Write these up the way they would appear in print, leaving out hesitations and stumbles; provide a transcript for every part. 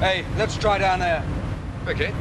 Hey, let's try down there. Okay.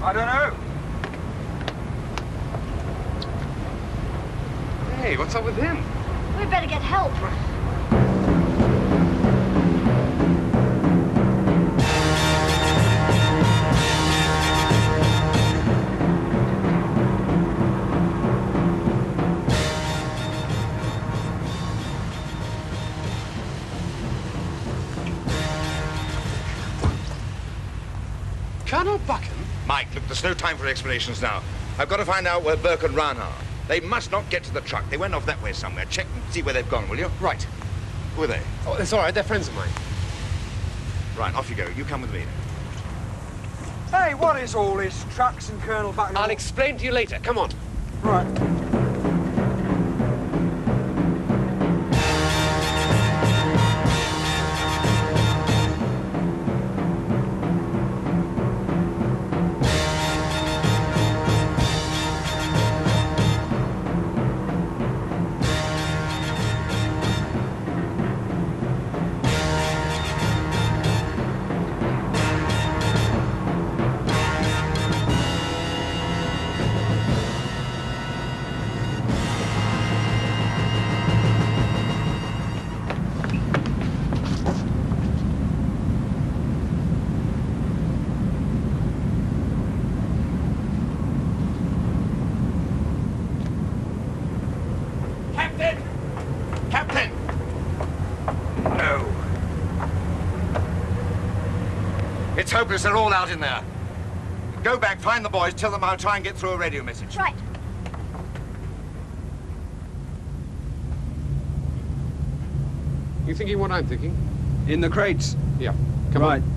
I don't know. Hey, what's up with him? We better get help. Colonel Buchan? Mike, look, there's no time for explanations now. I've got to find out where Burke and Ran are. They must not get to the truck. They went off that way somewhere. Check and see where they've gone, will you? Right. Who are they? Oh, it's all right. They're friends of mine. Right, off you go. You come with me. Hey, what is all this? Trucks and Colonel Buchan? I'll explain to you later. Come on. Right. Captain! No. It's hopeless. They're all out in there. Go back, find the boys, tell them I'll try and get through a radio message. Right. You thinking what I'm thinking? In the crates. Yeah. Come Right. on.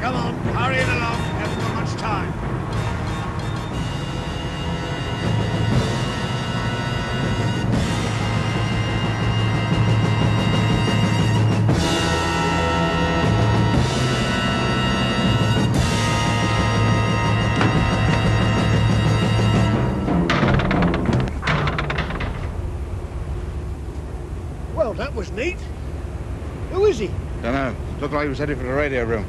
Come on, hurry it along. We haven't got much time. Well, that was neat. Who is he? Don't know. Looked like he was headed for the radio room.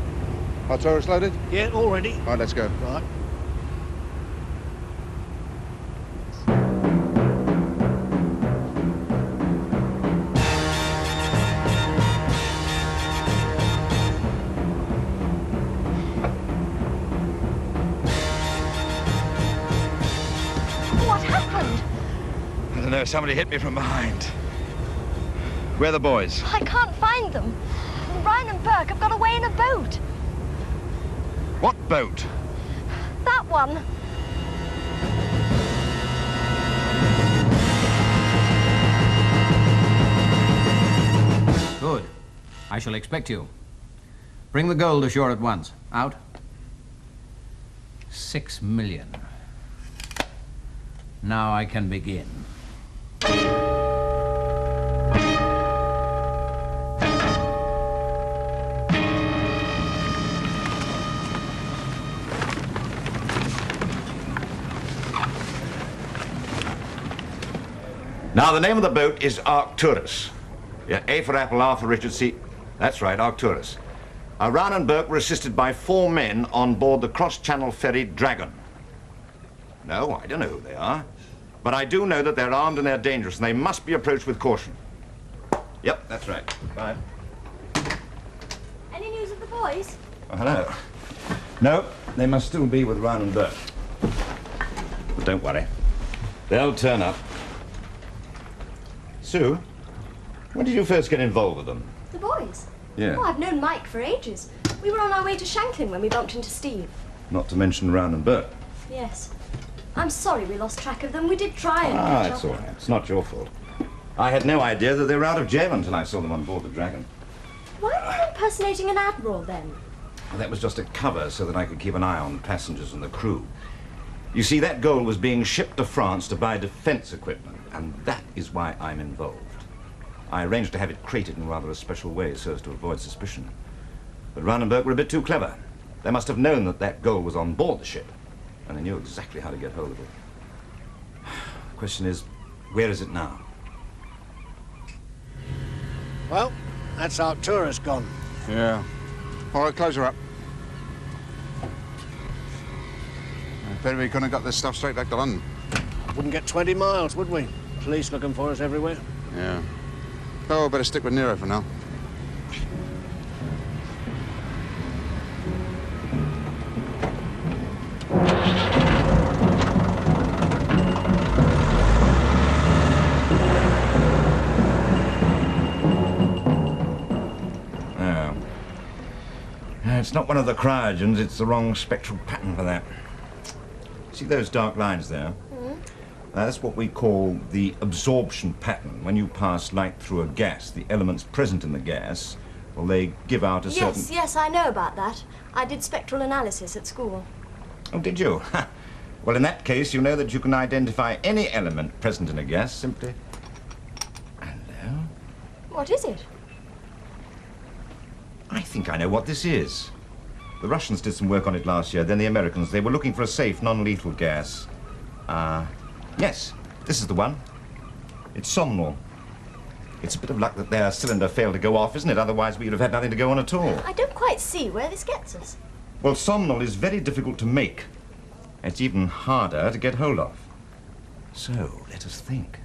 Hot Taurus loaded? Yeah, all ready. All right, let's go. Right. What happened? I don't know. Somebody hit me from behind. Where are the boys? I can't find them. Ryan and Burke have got away in a boat. What boat? That one. Good. I shall expect you. Bring the gold ashore at once. Out. 6 million. Now I can begin. Now, the name of the boat is Arcturus. Yeah, A for Apple, R for Richard, C. That's right, Arcturus. Ryan and Burke were assisted by 4 men on board the cross-channel ferry Dragon. No, I don't know who they are. But I do know that they're armed and they're dangerous, and they must be approached with caution. Yep, that's right. Bye. Any news of the boys? Oh, hello. No, they must still be with Ryan and Burke. But don't worry. They'll turn up. Sue, when did you first get involved with them? The boys? Yeah. Oh, I've known Mike for ages. We were on our way to Shanklin when we bumped into Steve. Not to mention Ryan and Burke. Yes. I'm sorry we lost track of them. We did try and catch It's up. all right. It's not your fault. I had no idea that they were out of jail until I saw them on board the Dragon. Why were you impersonating an admiral then? Well, that was just a cover so that I could keep an eye on passengers and the crew. You see, that gold was being shipped to France to buy defense equipment, and that is why I'm involved. I arranged to have it crated in rather a special way so as to avoid suspicion. But Ryan and Burke were a bit too clever. They must have known that that gold was on board the ship, and they knew exactly how to get hold of it. The question is, where is it now? Well, that's Arcturus gone. Yeah. All right, close her up. Better we couldn't have got this stuff straight back to London. Wouldn't get 20 miles, would we? Police looking for us everywhere. Yeah. Oh, better stick with Nero for now. It's not one of the cryogens, it's the wrong spectral pattern for that. See those dark lines there? That's what we call the absorption pattern. When you pass light through a gas, the elements present in the gas, well, they give out a certain... Yes, I know about that. I did spectral analysis at school. Oh, did you? Well, in that case, you know that you can identify any element present in a gas simply... Hello? What is it? I think I know what this is. The Russians did some work on it last year, then the Americans. They were looking for a safe, non-lethal gas. Yes, this is the one. It's somnol. It's a bit of luck that their cylinder failed to go off, isn't it? Otherwise, we would have had nothing to go on at all. I don't quite see where this gets us. Well, somnol is very difficult to make. It's even harder to get hold of. So, let us think.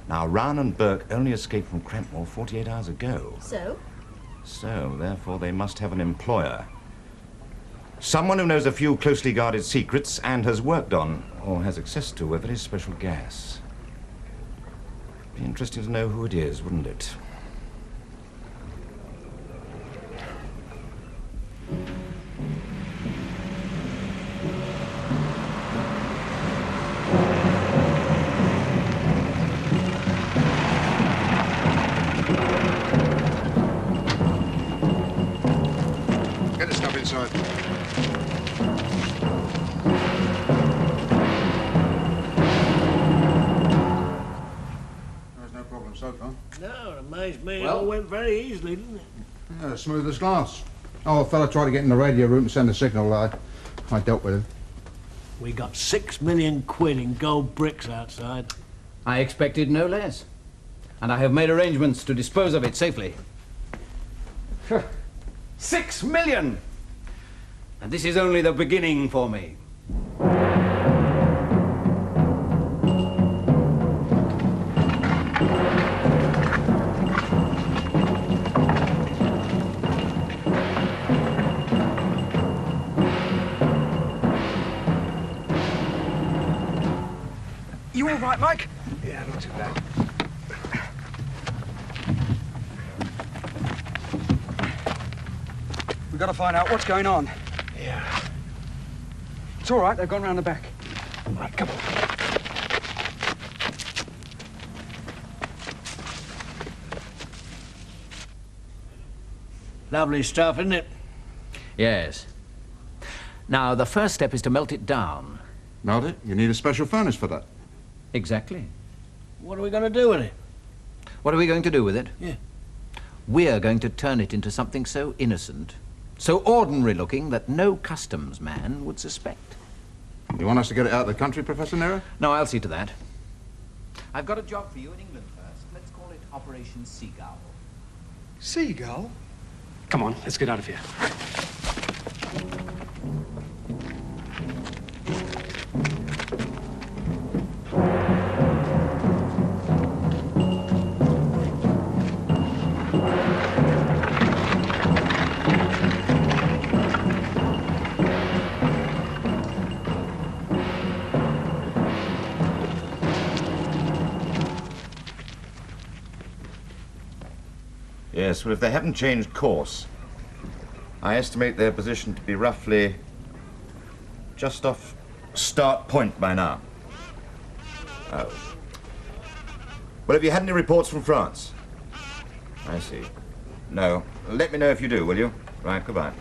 Now, Ryan and Burke only escaped from Crampmore 48 hours ago. So? So, therefore, they must have an employer. Someone who knows a few closely guarded secrets and has worked on, or has access to, a very special gas. Be interesting to know who it is, wouldn't it? Get the stuff inside. There's no problem so far. No, it amazed me. It all went very easily, didn't it? Yeah, smooth as glass. Oh, a fella tried to get in the radio room and send a signal. I dealt with him. We got 6 million quid in gold bricks outside. I expected no less. And I have made arrangements to dispose of it safely. 6 million! And this is only the beginning for me. You all right, Mike? Yeah, not too bad. We've got to find out what's going on. Yeah. It's all right, they've gone round the back. Right, come on. Lovely stuff, isn't it? Yes. Now, the first step is to melt it down. Melt it? You need a special furnace for that. Exactly. What are we going to do with it? What are we going to do with it? Yeah. We're going to turn it into something so innocent, so ordinary looking that no customs man would suspect. You want us to get it out of the country, Professor Nero? No, I'll see to that. I've got a job for you in England first. Let's call it Operation Seagull. Seagull? Come on, let's get out of here. Yes, well, if they haven't changed course, I estimate their position to be roughly just off start point by now. Oh. Well, have you had any reports from France? I see. No. Let me know if you do, will you? Right, goodbye.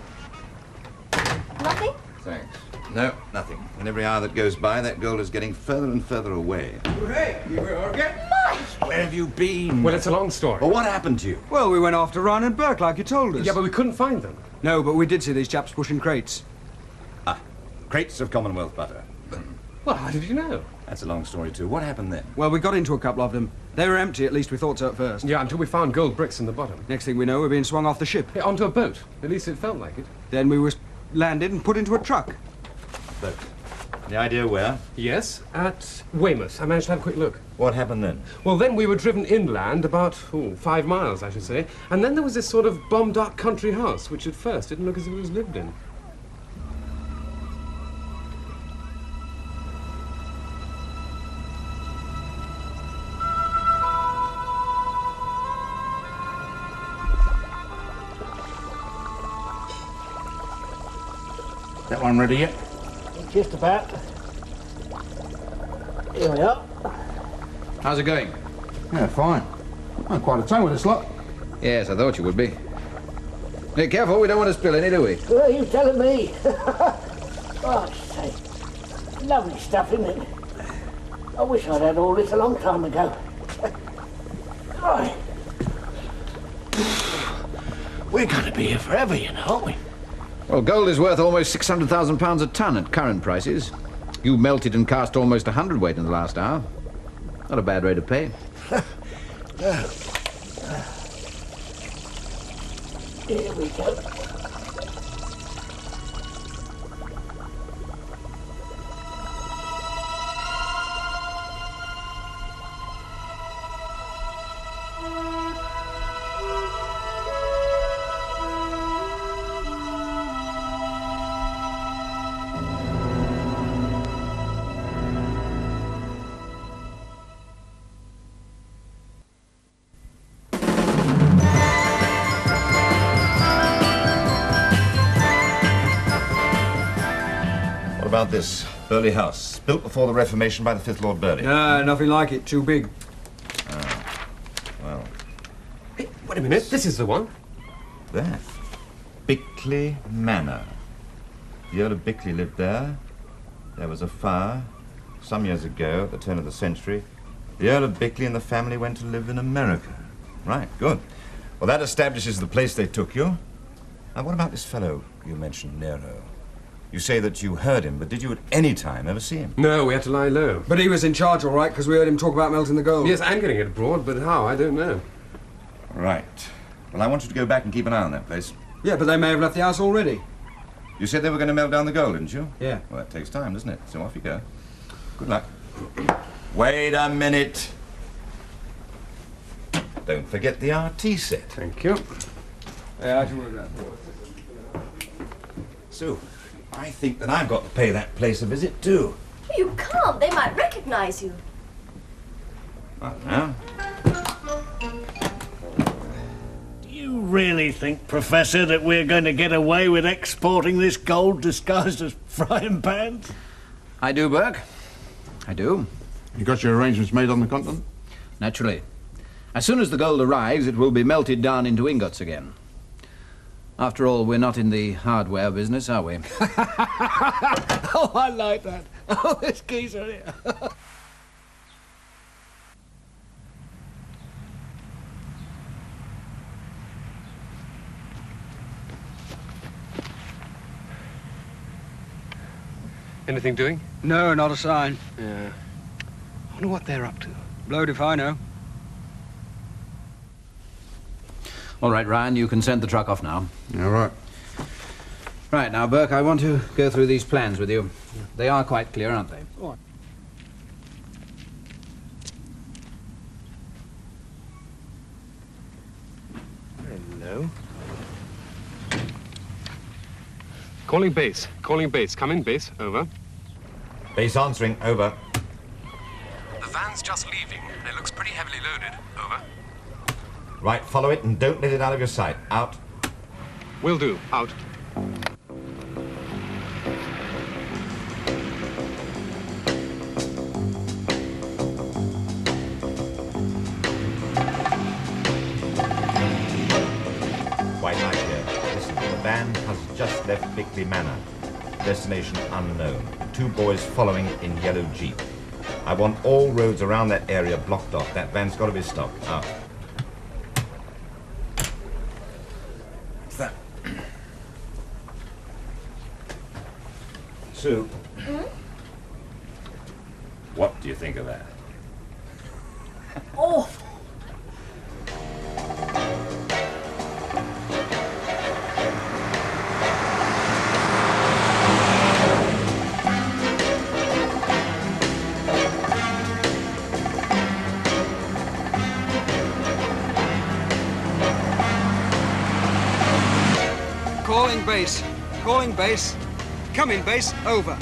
Nothing? Thanks. No, nothing. And every hour that goes by, that goal is getting further and further away. Hey, you all get? Where have you been? Well, it's a long story. Well, what happened to you? Well, we went after Ryan and Burke like you told us. Yeah, but we couldn't find them. No, but we did see these chaps pushing crates. Ah, crates of Commonwealth butter. Well, how did you know? That's a long story, too. What happened then? Well, we got into a couple of them. They were empty, at least we thought so at first. Yeah, until we found gold bricks in the bottom. Next thing we know, we're being swung off the ship. Yeah, onto a boat. At least it felt like it. Then we were landed and put into a truck. But the idea where? Yes, at Weymouth. I managed to have a quick look. What happened then? Well, then we were driven inland about, 5 miles, I should say. And then there was this sort of bombed-out country house, which at first didn't look as if it was lived in. That one ready yet? Just about. Here we are. How's it going? Yeah, fine. I'm quite a time with this lot. Yes, I thought you would be. Hey, careful, we don't want to spill any, do we? What are you telling me? Oh, I say. Lovely stuff, isn't it? I wish I'd had all this a long time ago. Right. We're going to be here forever, you know, aren't we? Well, gold is worth almost £600,000 a ton at current prices. You melted and cast almost 100 weight in the last hour. Not a bad rate of pay. Here we go. What about this Burley house, built before the Reformation by the 5th Lord Burley? No, nothing like it. Too big. Well, Hey, wait a minute. This is the one. there. Bickley Manor. The Earl of Bickley lived there. There was a fire some years ago at the turn of the century. The Earl of Bickley and the family went to live in America. Right, good. Well, that establishes the place they took you. Now, what about this fellow you mentioned, Nero? You say that you heard him, but did you at any time ever see him? No, we had to lie low. But he was in charge, all right, because we heard him talk about melting the gold. Yes, and getting it abroad, but how, I don't know. Right. Well, I want you to go back and keep an eye on that place. Yeah, but they may have left the house already. You said they were going to melt down the gold, didn't you? Yeah. Well, that takes time, doesn't it? So off you go. Good luck. Wait a minute. Don't forget the RT set. Thank you. Yeah, I should work that. Sue, I think that I've got to pay that place a visit, too. You can't. They might recognize you. What now? Do you You really think, Professor, that we're going to get away with exporting this gold disguised as frying pans? I do, Burke. I do. You got your arrangements made on the continent? Naturally. As soon as the gold arrives, it will be melted down into ingots again. After all, we're not in the hardware business, are we? Oh, I like that. Oh, this geezer here. Anything doing? No, not a sign. Yeah. I wonder what they're up to. Blowed if I know. All right, Ryan, you can send the truck off now. All right. Right, now, Burke, I want to go through these plans with you. They are quite clear, aren't they? What? Hello. Calling base. Calling base. Come in, base. Over. Base answering, over. The van's just leaving. It looks pretty heavily loaded. Over. Right, follow it and don't let it out of your sight. Out. Will do. Out. White light here. Listen, the van has just left Bickley Manor. Destination unknown. 2 boys following in yellow Jeep. I want all roads around that area blocked off. That van's got to be stopped. Out. What's that? Sue? What do you think of that? Awful. Calling base. Calling base. Come in, base. Over.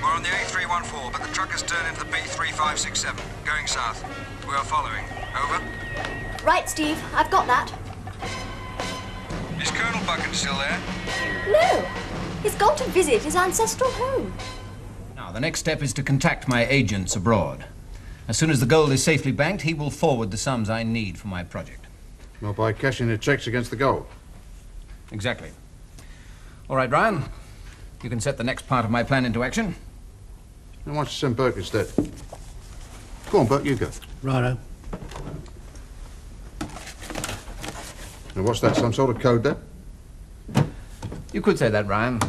We're on the A314, but the truck has turned into the B3567, going south. We are following. Over. Right, Steve. I've got that. Is Colonel Buchan still there? No. He's gone to visit his ancestral home. Now, the next step is to contact my agents abroad. As soon as the gold is safely banked, he will forward the sums I need for my project. Well, by cashing the checks against the gold. Exactly. All right, Ryan. You can set the next part of my plan into action. And why don't you send Burke instead? Go on, Burke, you go. Righto. Now, what's that, some sort of code there? You could say that, Ryan.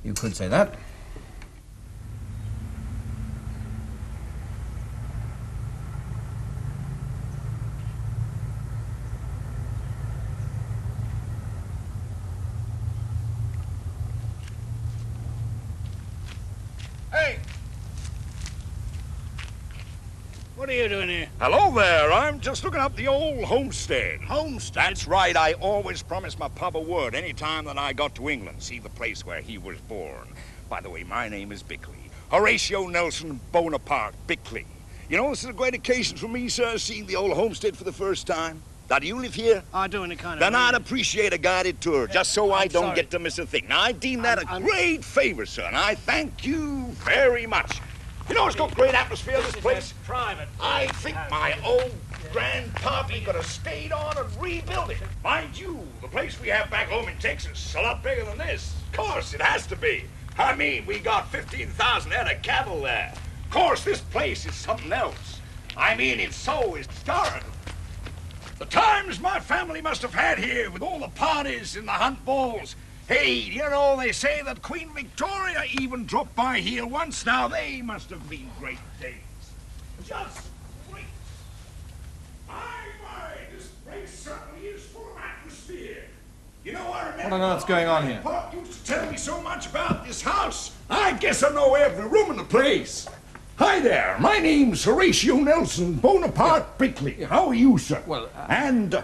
You could say that. Hey! What are you doing here? Hello there. I'm just looking up the old homestead. Homestead? That's right. I always promised my papa would any time that I got to England, see the place where he was born. By the way, my name is Bickley. Horatio Nelson Bonaparte Bickley. You know, this is a great occasion for me, sir, seeing the old homestead for the first time. Now, do you live here? I do any kind of... Then I'd appreciate a guided tour, just so I don't sorry. get to miss a thing. Now, I deem that a great favor, sir, and I thank you very much. You know, it's got great atmosphere, this place. Private. I think my old grandpappy could have stayed on and rebuilt it. Mind you, the place we have back home in Texas is a lot bigger than this. Of course, it has to be. I mean, we got 15,000 head of cattle there. Of course, this place is something else. I mean, it's so historical. The times my family must have had here with all the parties and the hunt balls. Hey, you know, they say that Queen Victoria even dropped by here once. Now, they must have been great days. Just great. My, this place certainly is full of atmosphere. You know, I remember... I don't know what's going on here. Pop used to tell me so much about this house. I guess I know every room in the place. Hi there, my name's Horatio Nelson Bonaparte Bickley. How are you, sir? Well, And,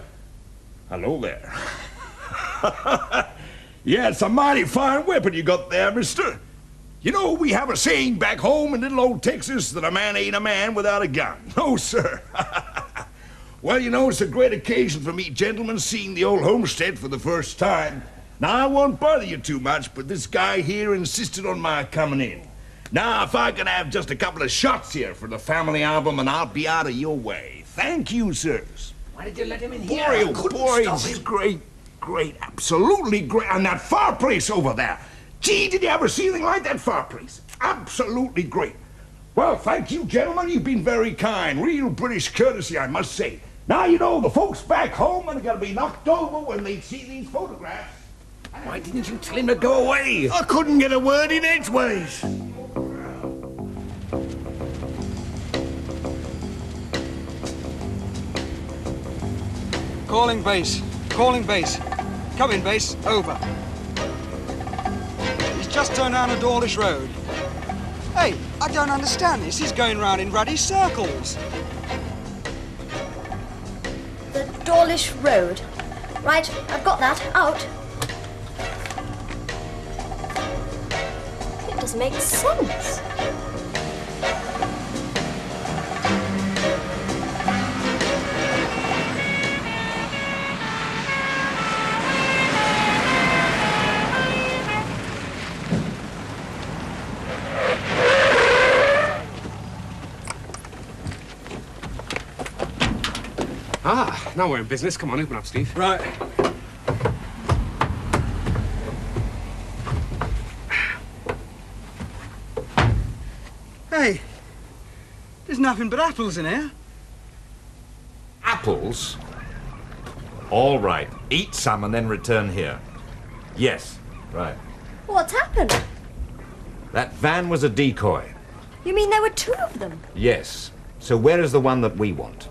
hello there. Yeah, it's a mighty fine weapon you got there, mister. You know, we have a saying back home in little old Texas that a man ain't a man without a gun. No, sir. Well, you know, it's a great occasion for me gentlemen seeing the old homestead for the first time. Now, I won't bother you too much, but this guy here insisted on my coming in. Now, if I can have just a couple of shots here for the family album, and I'll be out of your way. Thank you, sirs. Why did you let him in Boy, here? oh boy, this is great, great, absolutely great. And that fireplace over there. Gee, did you ever see anything like that fireplace? Absolutely great. Well, thank you, gentlemen. You've been very kind. Real British courtesy, I must say. Now, you know, the folks back home are going to be knocked over when they see these photographs. Why didn't you tell him to go away? I couldn't get a word in edgeways. Calling base. Calling base. Come in, base. Over. He's just turned down a Dawlish Road. Hey, I don't understand this. He's going round in ruddy circles. The Dawlish Road. Right, I've got that. Out. It doesn't make sense. Ah, now we're in business. Come on, open up, Steve. Right. Hey, there's nothing but apples in here. Apples? All right. Eat some and then return here. Yes, right. What's happened? That van was a decoy. You mean there were two of them? Yes. So where is the one that we want?